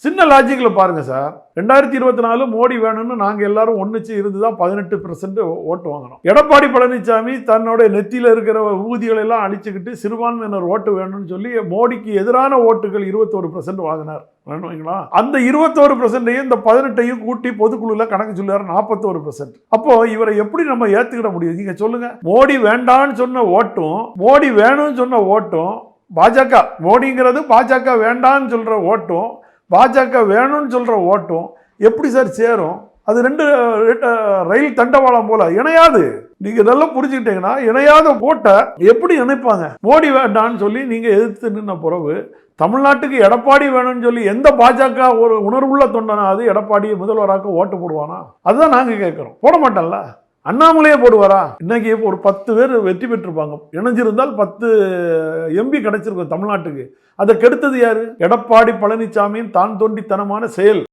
சின்ன லாஜிக்கில் பாருங்க சார், 2024 மோடி வேணும்னு நாங்கள் எல்லாரும் ஒன்றுச்சு இருந்து தான் 18% ஓட்டு வாங்கினோம். எடப்பாடி பழனிசாமி தன்னோட நெத்தியில் இருக்கிற ஊதிகளை எல்லாம் அழிச்சுக்கிட்டு சிறுபான்மையினர் ஓட்டு வேணும்னு சொல்லி மோடிக்கு எதிரான ஓட்டுகள் 21% வாங்கினார். வேணுங்களா? அந்த 21%ஐயும் இந்த 18ஐயும் கூட்டி பொதுக்குழுல கணக்கு சொல்லுவார் 41%. அப்போ இவரை எப்படி நம்ம ஏத்துக்கிட முடியும்? நீங்க சொல்லுங்க. மோடி வேண்டான்னு சொன்ன ஓட்டும் மோடி வேணும்னு சொன்ன ஓட்டும் பாஜக, மோடிங்கிறது பாஜக வேண்டான்னு சொல்ற ஓட்டும் பாஜக வேணும்னு சொல்ற ஓட்டும் எப்படி சார் சேரும்? அது ரெண்டு ரயில் தண்டவாளம் போல இணையாது. நீங்க நல்லா புரிஞ்சுக்கிட்டீங்கன்னா இணையாத ஓட்டை எப்படி இணைப்பாங்க? மோடி வேண்டான்னு சொல்லி நீங்க எதிர்த்து நின்ன பிறகு தமிழ்நாட்டுக்கு எடப்பாடி வேணும்னு சொல்லி எந்த பாஜக ஒரு உணர்வுள்ள தொண்டனா அது எடப்பாடியை முதல்வராக ஓட்டு போடுவானா? அதுதான் நாங்க கேட்கிறோம். போட மாட்டோம்ல. அண்ணாமலையே போடுவாரா? இன்னைக்கு ஒரு 10 பேர் வெற்றி பெற்றிருப்பாங்க. இணைஞ்சிருந்தால் 10 எம்பி கிடைச்சிருக்கும் தமிழ்நாட்டுக்கு. அதை கெடுத்தது யாரு? எடப்பாடி பழனிசாமியின் தான் தோண்டித்தனமான செயல்.